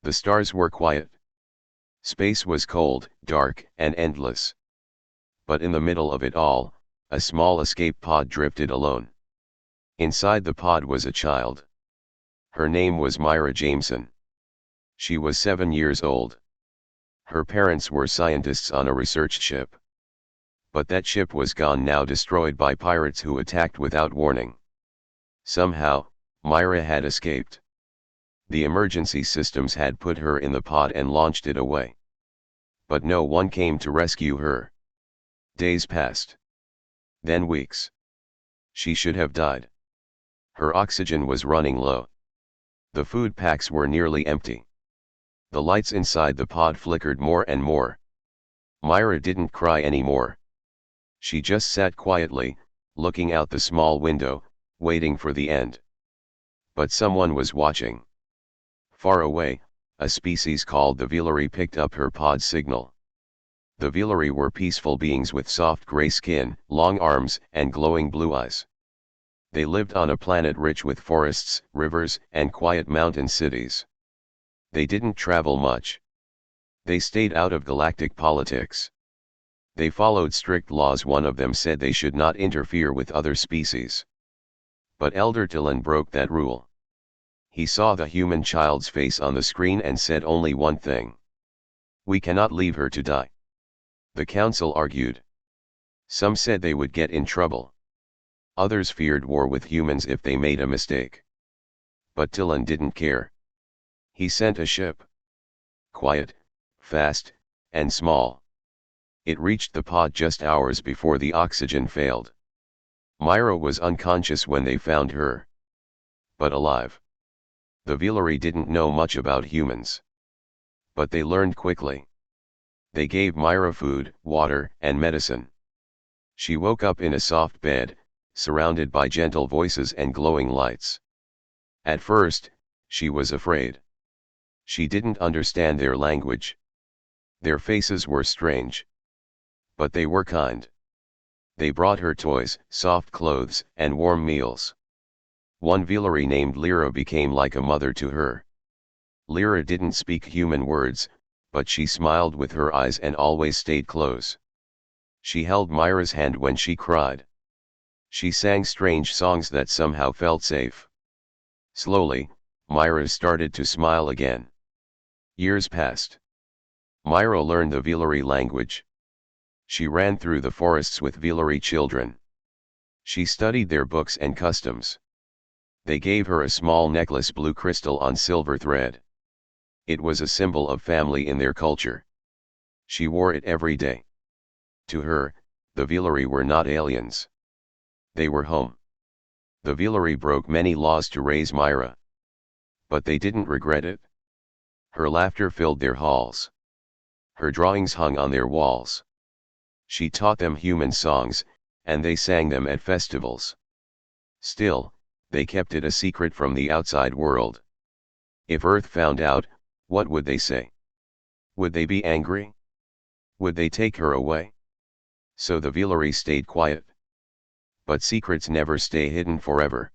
The stars were quiet. Space was cold, dark, and endless. But in the middle of it all, a small escape pod drifted alone. Inside the pod was a child. Her name was Myra Jameson. She was 7 years old. Her parents were scientists on a research ship. But that ship was gone now, destroyed by pirates who attacked without warning. Somehow, Myra had escaped. The emergency systems had put her in the pod and launched it away. But no one came to rescue her. Days passed. Then weeks. She should have died. Her oxygen was running low. The food packs were nearly empty. The lights inside the pod flickered more and more. Myra didn't cry anymore. She just sat quietly, looking out the small window, waiting for the end. But someone was watching. Far away, a species called the Velari picked up her pod signal. The Velari were peaceful beings with soft gray skin, long arms, and glowing blue eyes. They lived on a planet rich with forests, rivers, and quiet mountain cities. They didn't travel much. They stayed out of galactic politics. They followed strict laws. One of them said they should not interfere with other species. But Elder Dylan broke that rule. He saw the human child's face on the screen and said only one thing. "We cannot leave her to die." The council argued. Some said they would get in trouble. Others feared war with humans if they made a mistake. But Dylan didn't care. He sent a ship. Quiet, fast, and small. It reached the pod just hours before the oxygen failed. Myra was unconscious when they found her. But alive. The Velari didn't know much about humans. But they learned quickly. They gave Myra food, water, and medicine. She woke up in a soft bed, surrounded by gentle voices and glowing lights. At first, she was afraid. She didn't understand their language. Their faces were strange. But they were kind. They brought her toys, soft clothes, and warm meals. One Velari named Lyra became like a mother to her. Lyra didn't speak human words, but she smiled with her eyes and always stayed close. She held Myra's hand when she cried. She sang strange songs that somehow felt safe. Slowly, Myra started to smile again. Years passed. Myra learned the Velari language. She ran through the forests with Velari children. She studied their books and customs. They gave her a small necklace, blue crystal on silver thread. It was a symbol of family in their culture. She wore it every day. To her, the Velari were not aliens. They were home. The Velari broke many laws to raise Myra. But they didn't regret it. Her laughter filled their halls. Her drawings hung on their walls. She taught them human songs, and they sang them at festivals. Still, they kept it a secret from the outside world. If Earth found out, what would they say? Would they be angry? Would they take her away? So the Velari stayed quiet. But secrets never stay hidden forever.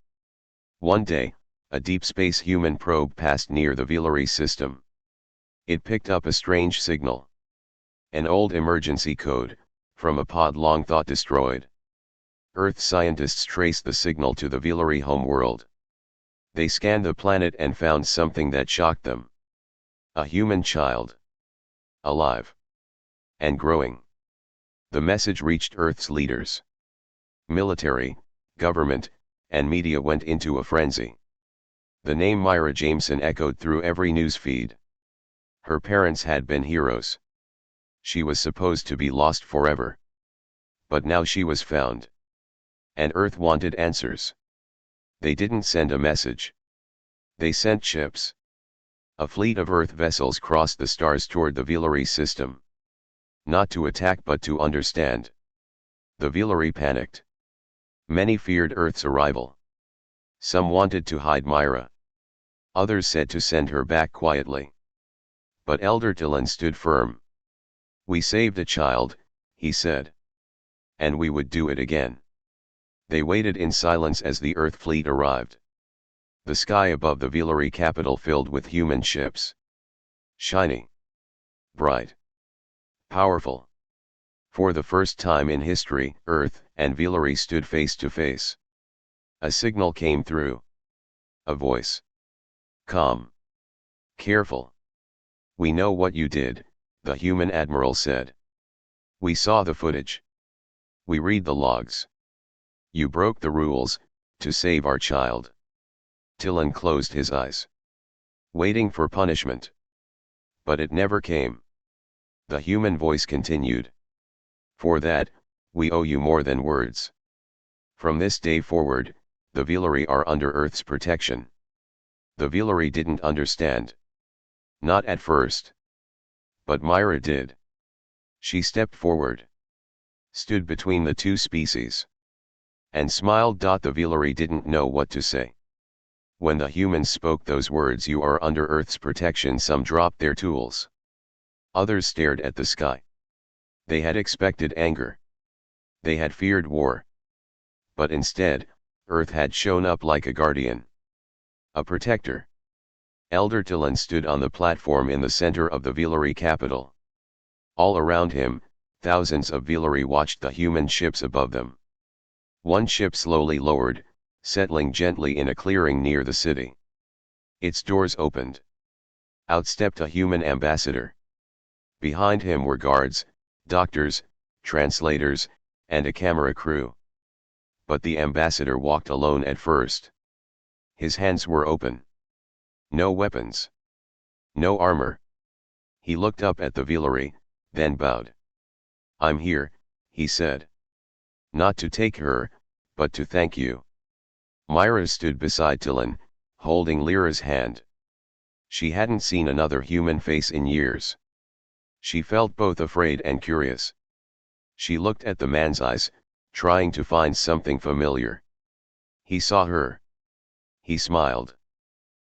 One day, a deep space human probe passed near the Velari system. It picked up a strange signal. An old emergency code, from a pod long thought destroyed. Earth scientists traced the signal to the Velari homeworld. They scanned the planet and found something that shocked them. A human child. Alive. And growing. The message reached Earth's leaders. Military, government, and media went into a frenzy. The name Myra Jameson echoed through every news feed. Her parents had been heroes. She was supposed to be lost forever. But now she was found. And Earth wanted answers. They didn't send a message. They sent ships. A fleet of Earth vessels crossed the stars toward the Velari system. Not to attack but to understand. The Velari panicked. Many feared Earth's arrival. Some wanted to hide Myra. Others said to send her back quietly. But Elder Dylan stood firm. "We saved a child," he said. "And we would do it again." They waited in silence as the Earth fleet arrived. The sky above the Velari capital filled with human ships. Shiny. Bright. Powerful. For the first time in history, Earth and Velari stood face to face. A signal came through. A voice. Calm. Careful. We know what you did, the human admiral said. We saw the footage. We read the logs. You broke the rules, to save our child. Tillin closed his eyes, waiting for punishment. But it never came. The human voice continued. For that, we owe you more than words. From this day forward, the Velari are under Earth's protection. The Velari didn't understand. Not at first. But Myra did. She stepped forward, stood between the two species, and smiled. The Velari didn't know what to say. When the humans spoke those words, "You are under Earth's protection," some dropped their tools. Others stared at the sky. They had expected anger. They had feared war. But instead, Earth had shown up like a guardian. A protector. Elder Tillin stood on the platform in the center of the Velari capital. All around him, thousands of Velari watched the human ships above them. One ship slowly lowered, settling gently in a clearing near the city. Its doors opened. Out stepped a human ambassador. Behind him were guards, doctors, translators, and a camera crew. But the ambassador walked alone at first. His hands were open. No weapons. No armor. He looked up at the Velari, then bowed. "I'm here," he said. "Not to take her, but to thank you." Myra stood beside Tillin, holding Lyra's hand. She hadn't seen another human face in years. She felt both afraid and curious. She looked at the man's eyes, trying to find something familiar. He saw her. He smiled.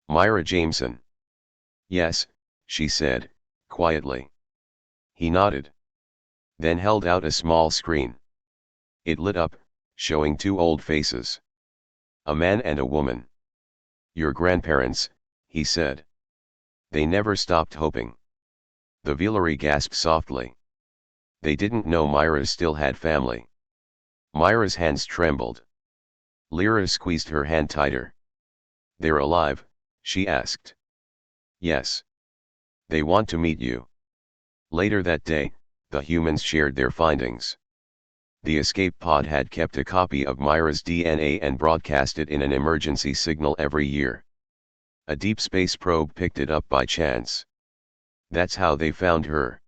"Myra Jameson." "Yes," she said, quietly. He nodded. Then held out a small screen. It lit up, showing two old faces. A man and a woman. "Your grandparents," he said. They never stopped hoping. The Velari gasped softly. They didn't know Myra still had family. Myra's hands trembled. Lyra squeezed her hand tighter. "They're alive?" she asked. "Yes. They want to meet you." Later that day, the humans shared their findings. The escape pod had kept a copy of Myra's DNA and broadcast it in an emergency signal every year. A deep space probe picked it up by chance. That's how they found her.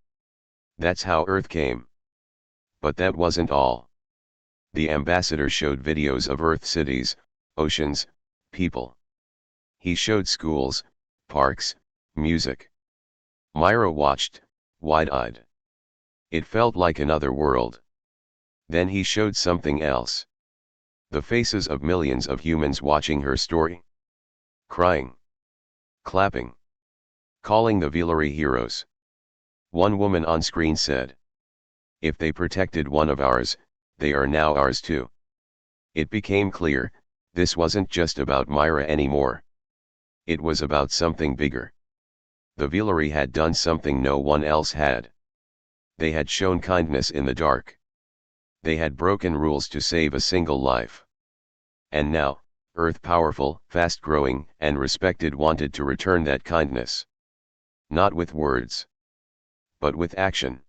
That's how Earth came. But that wasn't all. The ambassador showed videos of Earth cities, oceans, people. He showed schools, parks, music. Myra watched, wide-eyed. It felt like another world. Then he showed something else. The faces of millions of humans watching her story. Crying. Clapping. Calling the Velari heroes. One woman on screen said, "If they protected one of ours, they are now ours too." It became clear, this wasn't just about Myra anymore. It was about something bigger. The Velari had done something no one else had. They had shown kindness in the dark. They had broken rules to save a single life. And now, Earth, powerful, fast-growing, and respected, wanted to return that kindness. Not with words, but with action.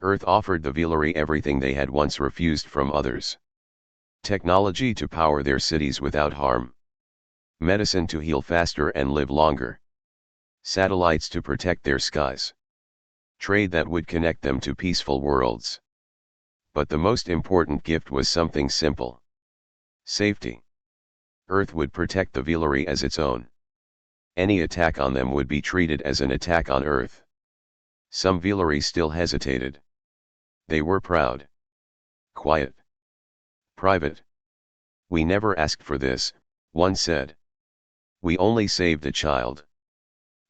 Earth offered the Velari everything they had once refused from others. Technology to power their cities without harm. Medicine to heal faster and live longer. Satellites to protect their skies. Trade that would connect them to peaceful worlds. But the most important gift was something simple. Safety. Earth would protect the Velari as its own. Any attack on them would be treated as an attack on Earth. Some Velari still hesitated. They were proud. Quiet. Private. "We never asked for this," one said. "We only saved a child."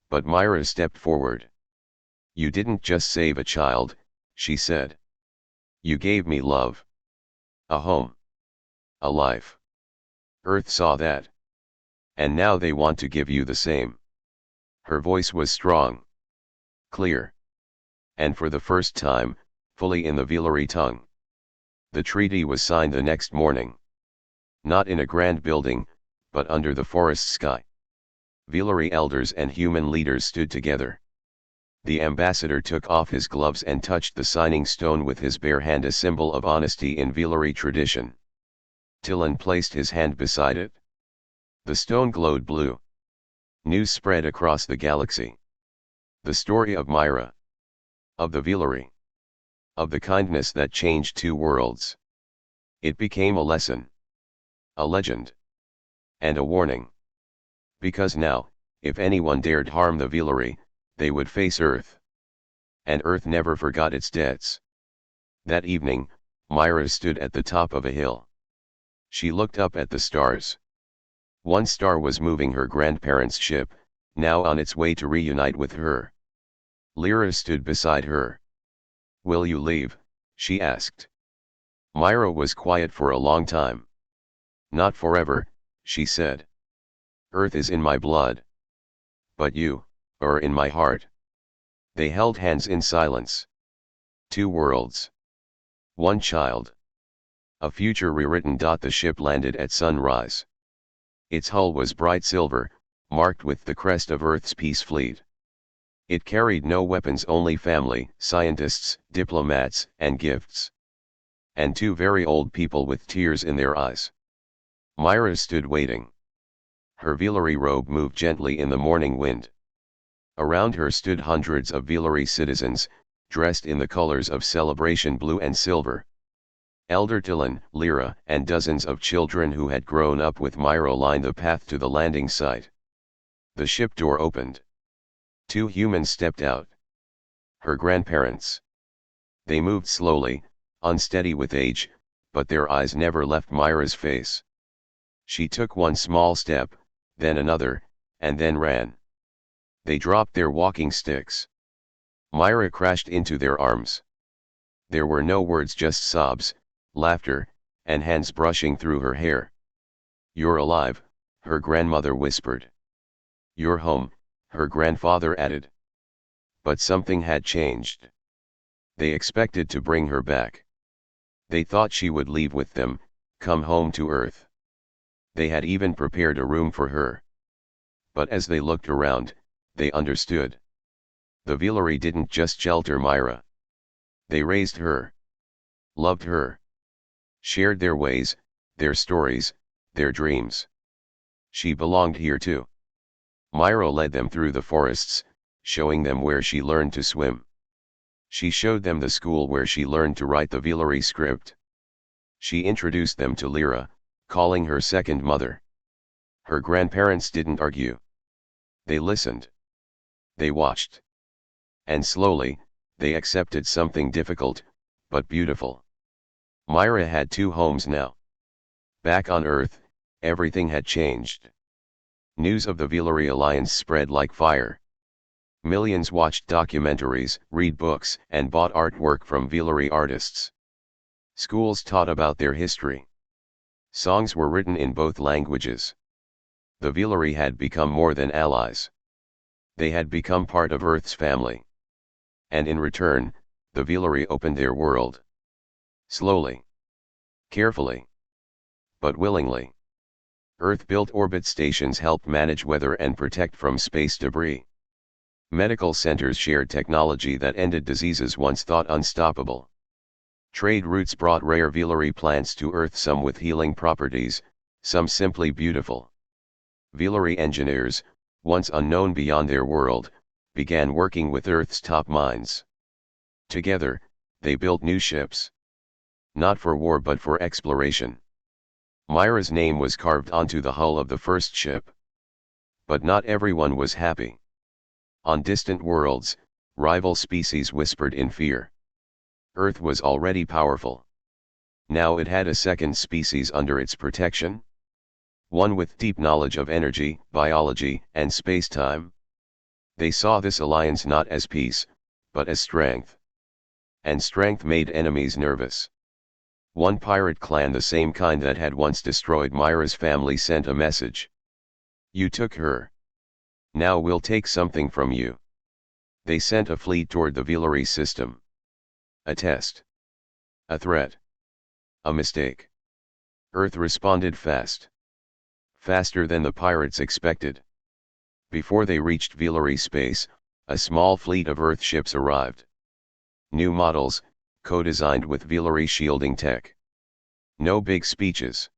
But Myra stepped forward. "You didn't just save a child," she said. "You gave me love. A home. A life. Earth saw that. And now they want to give you the same." Her voice was strong. clear. And for the first time, fully in the Velari tongue. The treaty was signed the next morning. Not in a grand building, but under the forest sky. Velari elders and human leaders stood together. The ambassador took off his gloves and touched the signing stone with his bare hand, a symbol of honesty in Velari tradition. Tilan placed his hand beside it. The stone glowed blue. News spread across the galaxy. The story of Myra. Of the Velari. Of the kindness that changed two worlds. It became a lesson. A legend. And a warning. Because now, if anyone dared harm the Velari, they would face Earth. And Earth never forgot its debts. That evening, Myra stood at the top of a hill. She looked up at the stars. One star was moving her grandparents' ship, now on its way to reunite with her. Lyra stood beside her. "Will you leave?" she asked. Myra was quiet for a long time. "Not forever," she said. "Earth is in my blood. But you are in my heart." They held hands in silence. Two worlds. One child. A future rewritten. The ship landed at sunrise. Its hull was bright silver, marked with the crest of Earth's peace fleet. It carried no weapons, only family, scientists, diplomats, and gifts. And two very old people with tears in their eyes. Myra stood waiting. Her Velari robe moved gently in the morning wind. Around her stood hundreds of Velari citizens, dressed in the colors of celebration, blue and silver. Elder Tilan, Lyra, and dozens of children who had grown up with Myra lined the path to the landing site. The ship door opened. Two humans stepped out. Her grandparents. They moved slowly, unsteady with age, but their eyes never left Myra's face. She took one small step, then another, and then ran. They dropped their walking sticks. Myra crashed into their arms. There were no words, just sobs, laughter, and hands brushing through her hair. "You're alive," her grandmother whispered. "You're home," her grandfather added. But something had changed. They expected to bring her back. They thought she would leave with them, come home to Earth. They had even prepared a room for her. But as they looked around, they understood. The Velari didn't just shelter Myra. They raised her. Loved her. Shared their ways, their stories, their dreams. She belonged here too. Myra led them through the forests, showing them where she learned to swim. She showed them the school where she learned to write the Velari script. She introduced them to Lyra, calling her second mother. Her grandparents didn't argue. They listened. They watched. And slowly, they accepted something difficult, but beautiful. Myra had two homes now. Back on Earth, everything had changed. News of the Velari Alliance spread like fire. Millions watched documentaries, read books, and bought artwork from Velari artists. Schools taught about their history. Songs were written in both languages. The Velari had become more than allies. They had become part of Earth's family. And in return, the Velari opened their world. Slowly. Carefully. But willingly. Earth built orbit stations, helped manage weather and protect from space debris. Medical centers shared technology that ended diseases once thought unstoppable. Trade routes brought rare Velari plants to Earth, some with healing properties, some simply beautiful. Velari engineers, once unknown beyond their world, began working with Earth's top minds. Together, they built new ships. Not for war but for exploration. Myra's name was carved onto the hull of the first ship. But not everyone was happy. On distant worlds, rival species whispered in fear. Earth was already powerful. Now it had a second species under its protection. One with deep knowledge of energy, biology, and space-time. They saw this alliance not as peace, but as strength. And strength made enemies nervous. One pirate clan, the same kind that had once destroyed Myra's family, sent a message. "You took her. Now we'll take something from you." They sent a fleet toward the Velari system. A test. A threat. A mistake. Earth responded fast. Faster than the pirates expected. Before they reached Velari space, a small fleet of Earth ships arrived. New models, co-designed with Velari shielding tech. No big speeches.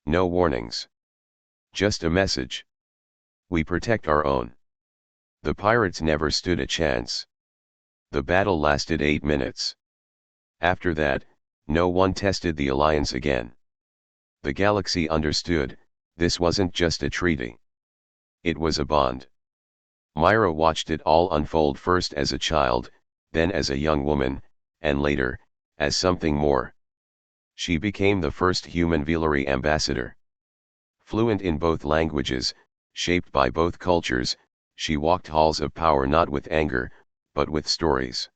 No warnings. Just a message. We protect our own. The pirates never stood a chance. The battle lasted 8 minutes. After that, no one tested the alliance again. The galaxy understood, this wasn't just a treaty. It was a bond. Myra watched it all unfold, first as a child, then as a young woman, and later, as something more. She became the first human Velari ambassador. Fluent in both languages, shaped by both cultures, she walked halls of power not with anger, but with stories.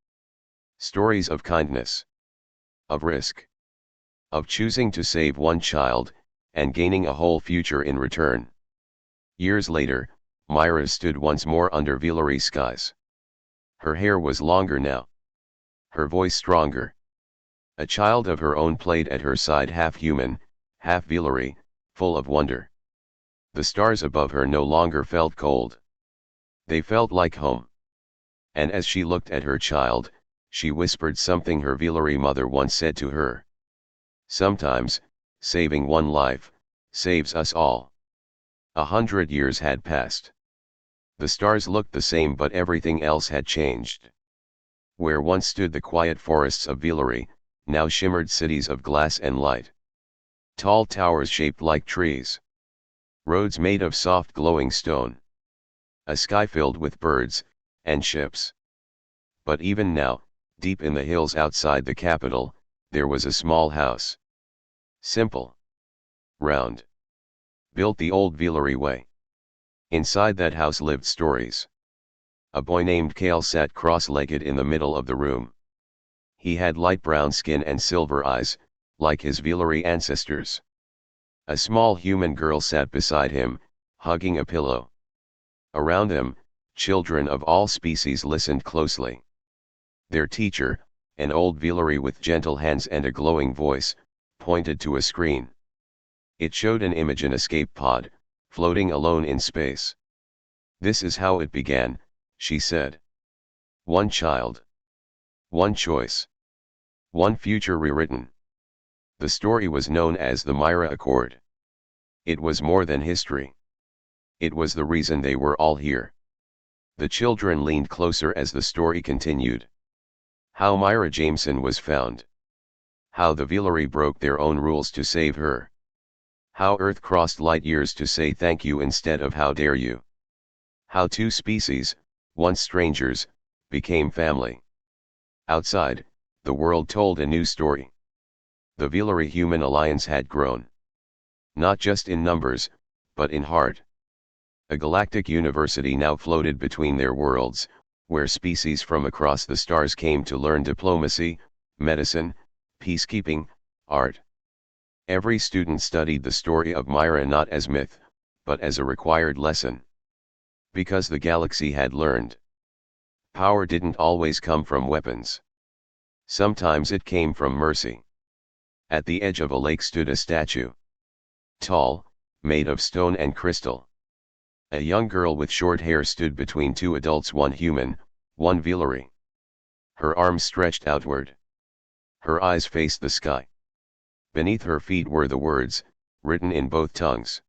Stories of kindness. Of risk. Of choosing to save one child, and gaining a whole future in return. Years later, Myra stood once more under Velari skies. Her hair was longer now. Her voice stronger. A child of her own played at her side, half human, half Velari, full of wonder. The stars above her no longer felt cold. They felt like home. And as she looked at her child, she whispered something her Velari mother once said to her. Sometimes, saving one life, saves us all. 100 years had passed. The stars looked the same, but everything else had changed. Where once stood the quiet forests of Velari, now shimmered cities of glass and light. Tall towers shaped like trees. Roads made of soft glowing stone. A sky filled with birds, and ships. But even now, deep in the hills outside the capital, there was a small house. Simple. Round. Built the old Velari way. Inside that house lived stories. A boy named Kale sat cross-legged in the middle of the room. He had light brown skin and silver eyes, like his Velari ancestors. A small human girl sat beside him, hugging a pillow. Around them, children of all species listened closely. Their teacher, an old Velari with gentle hands and a glowing voice, pointed to a screen. It showed an image, an escape pod, floating alone in space. This is how it began, she said. One child. One choice. One future rewritten. The story was known as the Myra Accord. It was more than history. It was the reason they were all here. The children leaned closer as the story continued. How Myra Jameson was found. How the Velari broke their own rules to save her. How Earth crossed light years to say thank you instead of how dare you. How two species, once strangers, became family. Outside, the world told a new story. The Velari Human Alliance had grown. Not just in numbers, but in heart. A galactic university now floated between their worlds, where species from across the stars came to learn diplomacy, medicine, peacekeeping, art. Every student studied the story of Myra not as myth, but as a required lesson. Because the galaxy had learned. Power didn't always come from weapons. Sometimes it came from mercy. At the edge of a lake stood a statue. Tall, made of stone and crystal. A young girl with short hair stood between two adults, one human, one Velari. Her arms stretched outward. Her eyes faced the sky. Beneath her feet were the words, written in both tongues.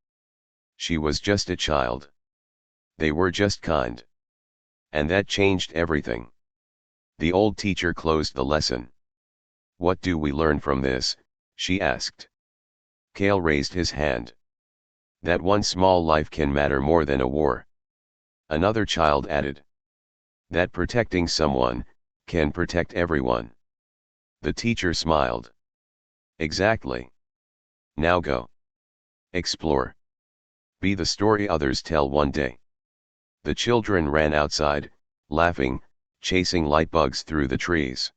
She was just a child. They were just kind. And that changed everything. The old teacher closed the lesson. What do we learn from this? She asked. Kale raised his hand. That one small life can matter more than a war. Another child added. That protecting someone, can protect everyone. The teacher smiled. Exactly. Now go. Explore. Be the story others tell one day. The children ran outside, laughing, chasing light bugs through the trees.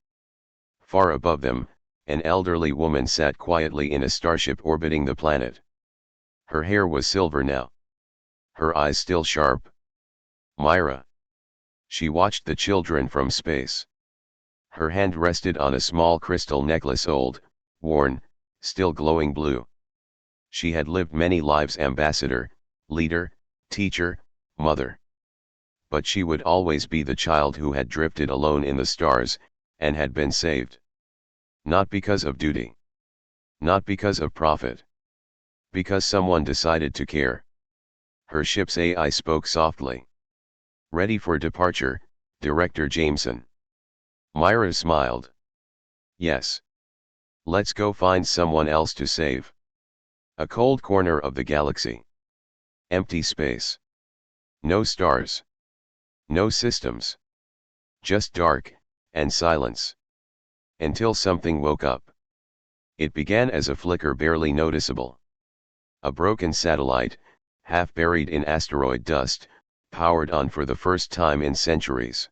Far above them, an elderly woman sat quietly in a starship orbiting the planet. Her hair was silver now. Her eyes still sharp. Myra. She watched the children from space. Her hand rested on a small crystal necklace, old, worn, still glowing blue. She had lived many lives: ambassador, leader, teacher, mother. But she would always be the child who had drifted alone in the stars, and had been saved. Not because of duty. Not because of profit. Because someone decided to care. Her ship's AI spoke softly. Ready for departure, Director Jameson. Myra smiled. Yes. Let's go find someone else to save. A cold corner of the galaxy. Empty space. No stars. No systems. Just dark, and silence. Until something woke up. It began as a flicker barely noticeable. A broken satellite, half buried in asteroid dust, powered on for the first time in centuries.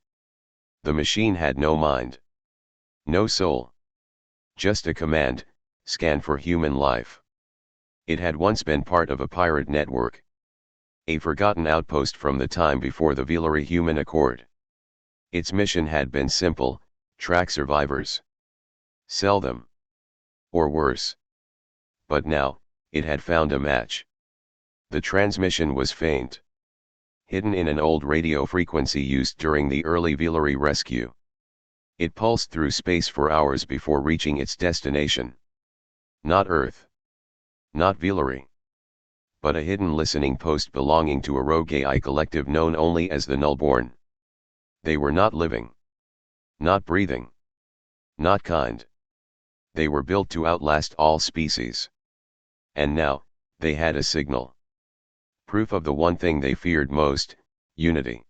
The machine had no mind. No soul. Just a command: scan for human life. It had once been part of a pirate network. A forgotten outpost from the time before the Velari Human Accord. Its mission had been simple: track survivors. Sell them. Or worse. But now, it had found a match. The transmission was faint. Hidden in an old radio frequency used during the early Velari rescue. It pulsed through space for hours before reaching its destination. Not Earth. Not Velari. But a hidden listening post belonging to a rogue AI collective known only as the Nullborn. They were not living. Not breathing. Not kind. They were built to outlast all species. And now, they had a signal. Proof of the one thing they feared most: unity.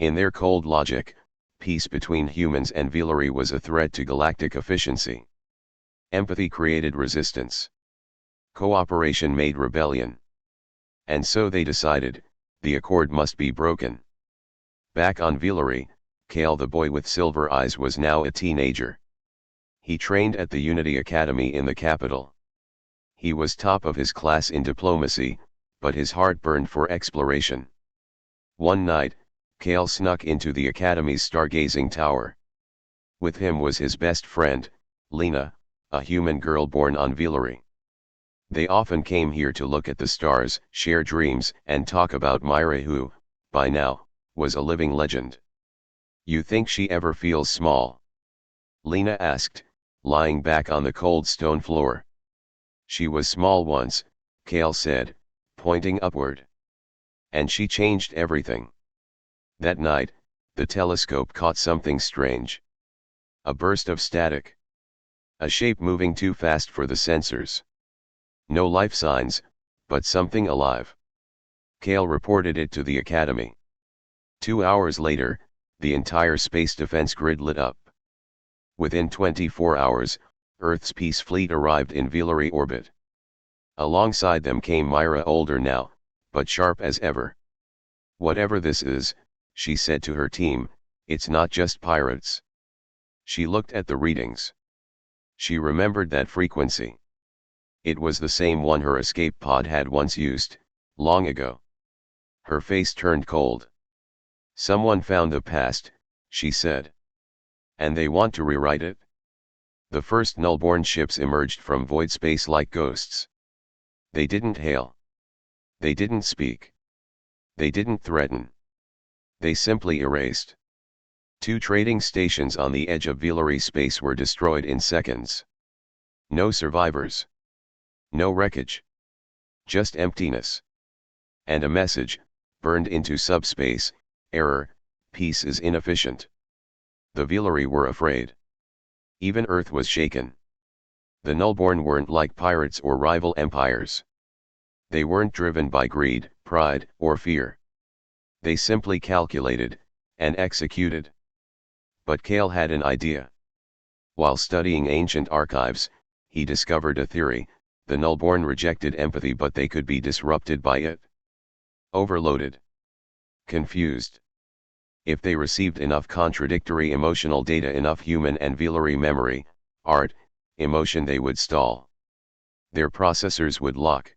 In their cold logic, peace between humans and Velari was a threat to galactic efficiency. Empathy created resistance. Cooperation made rebellion. And so they decided, the Accord must be broken. Back on Velari, Kale, the boy with silver eyes, was now a teenager. He trained at the Unity Academy in the capital. He was top of his class in diplomacy, but his heart burned for exploration. One night, Kale snuck into the Academy's stargazing tower. With him was his best friend, Lena, a human girl born on Velari. They often came here to look at the stars, share dreams, and talk about Myra, who, by now, was a living legend. You think she ever feels small? Lena asked, lying back on the cold stone floor. She was small once, Kale said, pointing upward. And she changed everything. That night, the telescope caught something strange. A burst of static. A shape moving too fast for the sensors. No life signs, but something alive. Kale reported it to the Academy. 2 hours later, the entire space defense grid lit up. Within 24 hours, Earth's Peace Fleet arrived in Velari orbit. Alongside them came Myra, older now, but sharp as ever. Whatever this is, she said to her team, it's not just pirates. She looked at the readings. She remembered that frequency. It was the same one her escape pod had once used, long ago. Her face turned cold. Someone found the past, she said. And they want to rewrite it? The first Nullborn ships emerged from void space like ghosts. They didn't hail. They didn't speak. They didn't threaten. They simply erased. 2 trading stations on the edge of Velari space were destroyed in seconds. No survivors. No wreckage. Just emptiness. And a message, burned into subspace: error, peace is inefficient. The Velari were afraid. Even Earth was shaken. The Nullborn weren't like pirates or rival empires. They weren't driven by greed, pride, or fear. They simply calculated, and executed. But Kale had an idea. While studying ancient archives, he discovered a theory: the Nullborn rejected empathy, but they could be disrupted by it. Overloaded. Confused. If they received enough contradictory emotional data, enough human and Velari memory, art, emotion, they would stall. Their processors would lock.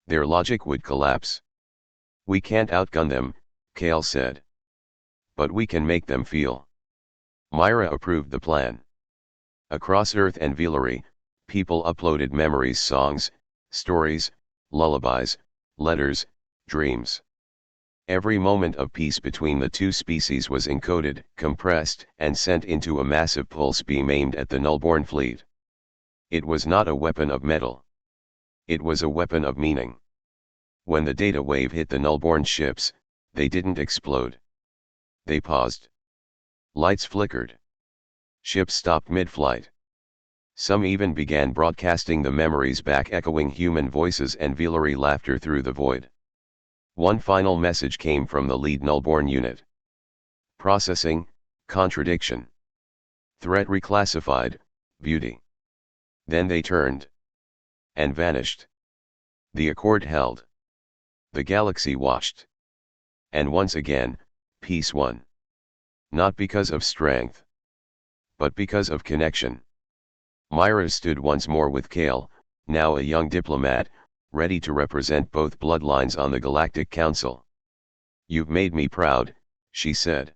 Their logic would collapse. We can't outgun them, Kale said. But we can make them feel. Myra approved the plan. Across Earth and Velari, people uploaded memories, songs, stories, lullabies, letters, dreams. Every moment of peace between the two species was encoded, compressed, and sent into a massive pulse beam aimed at the Nullborn fleet. It was not a weapon of metal. It was a weapon of meaning. When the data wave hit the Nullborn ships, they didn't explode. They paused. Lights flickered. Ships stopped mid-flight. Some even began broadcasting the memories back, echoing human voices and Velari laughter through the void. One final message came from the lead Nullborn unit. Processing, contradiction. Threat reclassified, beauty. Then they turned. And vanished. The Accord held. The galaxy watched. And once again, peace won. Not because of strength. But because of connection. Myra stood once more with Kale, now a young diplomat, ready to represent both bloodlines on the Galactic Council. "You've made me proud," she said.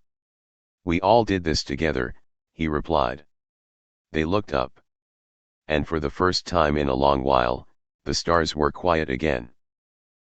"We all did this together," he replied. They looked up. And for the first time in a long while, the stars were quiet again.